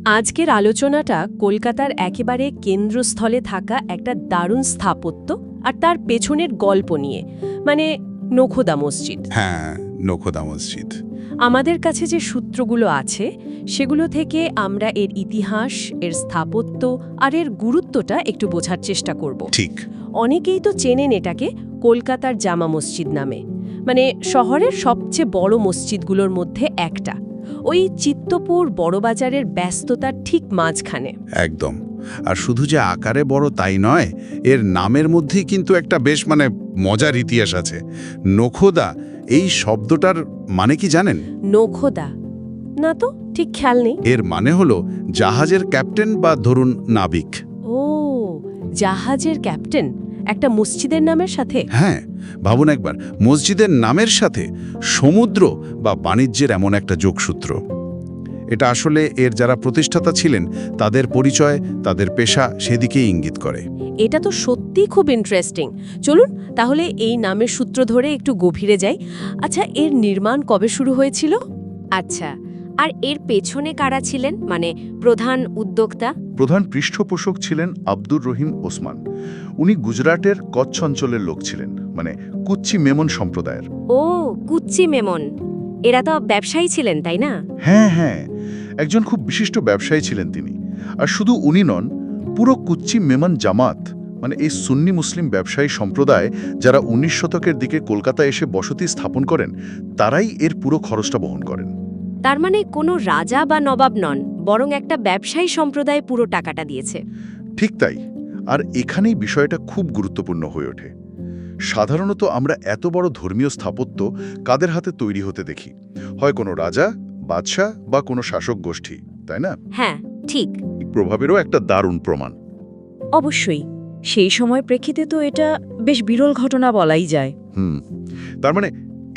আজকের আলোচনাটা কলকাতার একেবারে কেন্দ্রস্থলে থাকা একটা দারুণ স্থাপত্য আর তার পেছনের গল্প নিয়ে, মানে নখোদা মসজিদ। হ্যাঁ, নখোদা মসজিদ। আমাদের কাছে যে সূত্রগুলো আছে সেগুলো থেকে আমরা এর ইতিহাস, এর স্থাপত্য আর এর গুরুত্বটা একটু বোঝার চেষ্টা করব। ঠিক। অনেকেই তো চেনেন এটাকে কলকাতার জামা মসজিদ নামে, মানে শহরের সবচেয়ে বড় মসজিদগুলোর মধ্যে একটা, ওই চিত্তপুর বড়বাজারের ব্যস্ততার ঠিক মাঝখানে। একদম। আর শুধু যে আকারে বড় তাই নয়, এর নামের মধ্যেই কিন্তু একটা বেশ মজার ইতিহাস আছে। নখোদা এই শব্দটার মানে কি জানেন? নখোদা না তো ঠিক খেয়াল নেই। এর মানে হলো জাহাজের ক্যাপ্টেন বা ধরুন নাবিক। ও, জাহাজের ক্যাপ্টেন একটা মসজিদের নামের সাথে? হ্যাঁ, ভাবুন একবার, মসজিদের নামের সাথে সমুদ্র বা বাণিজ্যের এমন একটা যোগসূত্র। এটা আসলে এর যারা প্রতিষ্ঠাতা ছিলেন তাদের পরিচয়, তাদের পেশা সেদিকেই ইঙ্গিত করে। এটা তো সত্যিই খুব ইন্টারেস্টিং। চলুন তাহলে এই নামের সূত্র ধরে একটু গভীরে যাই। আচ্ছা, এর নির্মাণ কবে শুরু হয়েছিল? আচ্ছা, আর এর পেছনে কারা ছিলেন, মানে প্রধান উদ্যোক্তা? প্রধান পৃষ্ঠপোষক ছিলেন আব্দুর রহিম ওসমান। উনি গুজরাটের কচ্ছ অঞ্চলের লোক ছিলেন, মানে কুচ্চি মেমন সম্প্রদায়ের। ও, কুচ্চি মেমন। এরা তো ব্যবসায়ী ছিলেন, তাই না? হ্যাঁ, একজন খুব বিশিষ্ট ব্যবসায়ী ছিলেন তিনি। আর শুধু উনি নন, পুরো কুচ্চি মেমন জামাত, মানে এই সুন্নি মুসলিম ব্যবসায়ী সম্প্রদায় যারা 19 শতকের দিকে কলকাতায় এসে বসতি স্থাপন করেন, তারাই এর পুরো খরচটা বহন করেন। তার মানে কোনো রাজা বা নবাব নন, বরং একটা ব্যবসায়ী সম্প্রদায় পুরো টাকাটা দিয়েছে। ঠিক তাই। আর এখানেই বিষয়টা খুব গুরুত্বপূর্ণ হয়ে ওঠে। সাধারণত আমরা এত বড় ধর্মীয় স্থাপত্য কাদের হাতে তৈরি হতে দেখি? হয় কোনো রাজা, বাদশাহ বা কোনো শাসক গোষ্ঠী, তাই না? হ্যাঁ, ঠিক। এই প্রভাবেরও একটা দারুণ প্রমাণ। অবশ্যই, সেই সময় প্রেক্ষিতে তো এটা বেশ বিরল ঘটনা বলাই যায়। তার মানে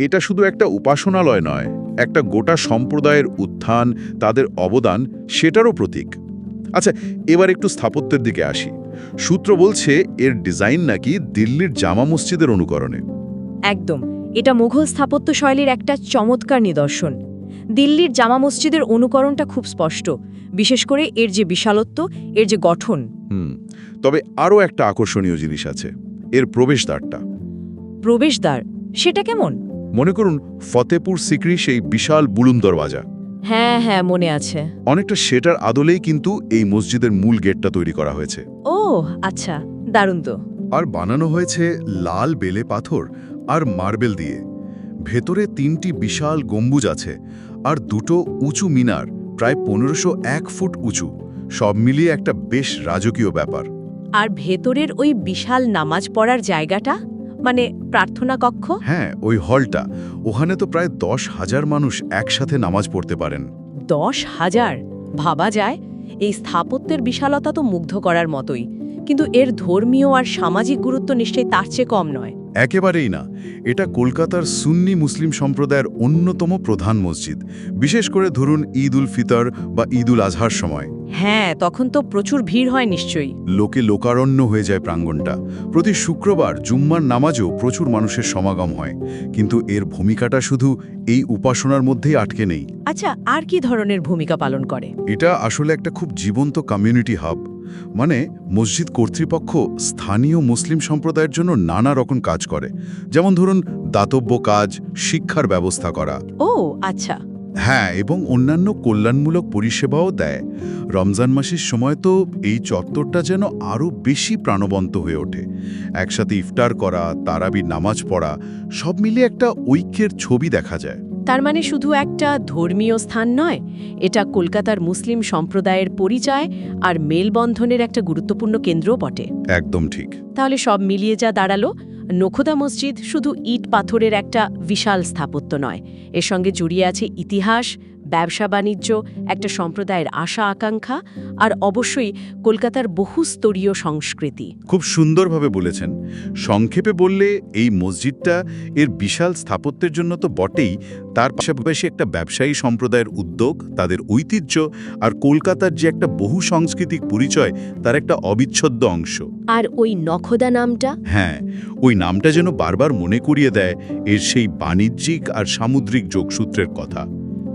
এটা শুধু একটা উপাসনালয় নয়, একটা গোটা সম্প্রদায়ের উত্থান, তাদের অবদান, সেটারও প্রতীক। আচ্ছা, এবার একটু স্থাপত্যের দিকে আসি। সূত্র বলছে এর ডিজাইন নাকি দিল্লির জামা মসজিদের অনুকরণে। একদম, এটা মুঘল স্থাপত্য শৈলীর একটা চমৎকার নিদর্শন। দিল্লির জামা মসজিদের অনুকরণটা খুব স্পষ্ট, বিশেষ করে এর যে বিশালত্ব, এর যে গঠন। তবে আরও একটা আকর্ষণীয় জিনিস আছে, এর প্রবেশদ্বারটা। প্রবেশদ্বার সেটা কেমন? মনে করুন ফতেপুর সিকরি সেই বিশাল বুলুন দরওয়াজা। হ্যাঁ, মনে আছে। অনেকটা সেটার আদলেই কিন্তু এই মসজিদের মূল গেটটা তৈরি করা হয়েছে। ও আচ্ছা, দারুণ তো। আর বানানো হয়েছে লাল বেলে পাথর আর মার্বেল দিয়ে। ভেতরে 3টি বিশাল গম্বুজ আছে আর 2টো উঁচু মিনার, প্রায় 1501 ফুট উঁচু। সব মিলিয়ে একটা বেশ রাজকীয় ব্যাপার। আর ভেতরের ওই বিশাল নামাজ পড়ার জায়গাটা, মানে প্রার্থনা কক্ষ? হ্যাঁ, ওই হলটা, ওখানে তো প্রায় 10,000 মানুষ একসাথে নামাজ পড়তে পারেন। 10,000! ভাবা যায়। এই স্থাপত্যের বিশালতা তো মুগ্ধ করার মতোই, কিন্তু এর ধর্মীয় আর সামাজিক গুরুত্ব নিশ্চয়ই তার চেয়ে কম নয়। একেবারেই না। এটা কলকাতার সুন্নি মুসলিম সম্প্রদায়ের অন্যতম প্রধান মসজিদ, বিশেষ করে ধরুন ঈদ উল ফিতর বা ঈদ উল আজহার সময়। হ্যাঁ, তখন তো প্রচুর ভিড় হয় নিশ্চয়ই। লোকে লোকারণ্য হয়ে যায় প্রাঙ্গণটা। প্রতি শুক্রবার জুম্মার নামাজেও প্রচুর মানুষের সমাগম হয়। কিন্তু এর ভূমিকাটা শুধু এই উপাসনার মধ্যেই আটকে নেই। আচ্ছা, আর কি ধরনের ভূমিকা পালন করে? এটা আসলে একটা খুব জীবন্ত কমিউনিটি হাব। মানে মসজিদ কর্তৃপক্ষ স্থানীয় মুসলিম সম্প্রদায়ের জন্য নানা রকম কাজ করে, যেমন ধরুন দাতব্য কাজ, শিক্ষার ব্যবস্থা করা। ও আচ্ছা। হ্যাঁ, এবং অন্যান্য কল্যাণমূলক পরিষেবাও দেয়। রমজান মাসের সময় তো এই চত্বরটা যেন আরও বেশি প্রাণবন্ত হয়ে ওঠে। একসাথে ইফতার করা, তারাবির নামাজ পড়া, সব মিলিয়ে একটা ঐক্যের ছবি দেখা যায়। তার মানে শুধু একটা ধর্মীয় স্থান নয়, এটা কলকাতার মুসলিম সম্প্রদায়ের পরিচয় আর মেলবন্ধনের একটা গুরুত্বপূর্ণ কেন্দ্রও বটে। একদম ঠিক। তাহলে সব মিলিয়ে যা দাঁড়ালো, নখোদা মসজিদ শুধু ইট পাথরের একটা বিশাল স্থাপত্য নয়, এর সঙ্গে জড়িয়ে আছে ইতিহাস, ব্যবসা বাণিজ্য, একটা সম্প্রদায়ের আশা আকাঙ্ক্ষা, আর অবশ্যই কলকাতার বহুস্তরীয় সংস্কৃতি। খুব সুন্দরভাবে বলেছেন। সংক্ষেপে বললে এই মসজিদটা এর বিশাল স্থাপত্যের জন্য তো বটেই, তার পাশাপাশি একটা ব্যবসায়ী সম্প্রদায়ের উদ্যোগ, তাদের ঐতিহ্য আর কলকাতার যে একটা বহু সাংস্কৃতিক পরিচয়, তার একটা অবিচ্ছেদ্য অংশ। আর ওই নখোদা নামটা? হ্যাঁ, ওই নামটা যেন বারবার মনে করিয়ে দেয় এর সেই বাণিজ্যিক আর সামুদ্রিক যোগসূত্রের কথা।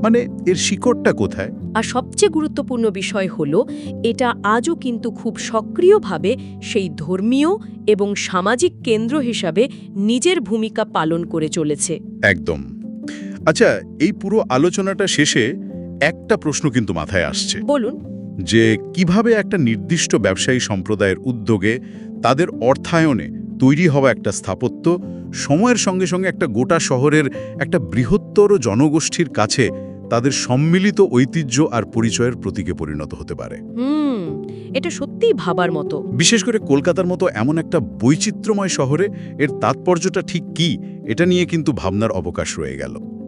মানে এর শিকড়টা কোথায়? আর সবচেয়ে গুরুত্বপূর্ণ বিষয় হল এটা আজও কিন্তু খুব সক্রিয়ভাবে সেই ধর্মীয় এবং সামাজিক কেন্দ্র হিসাবে নিজের ভূমিকা পালন করে চলেছে। একদম। আচ্ছা, এই পুরো আলোচনাটা শেষে একটা প্রশ্ন কিন্তু মাথায় আসছে, বলুন। যে কিভাবে একটা নির্দিষ্ট ব্যবসায়ী সম্প্রদায়ের উদ্যোগে তাদের অর্থায়নে তৈরি হওয়া একটা স্থাপত্য সময়ের সঙ্গে সঙ্গে একটা গোটা শহরের একটা বৃহত্তর জনগোষ্ঠীর কাছে তাদের সম্মিলিত ঐতিহ্য আর পরিচয়ের প্রতীকে পরিণত হতে পারে। এটা সত্যিই ভাবার মতো। বিশেষ করে কলকাতার মতো এমন একটা বৈচিত্র্যময় শহরে এর তাৎপর্যটা ঠিক কী, এটা নিয়ে কিন্তু ভাবনার অবকাশ রয়ে গেল।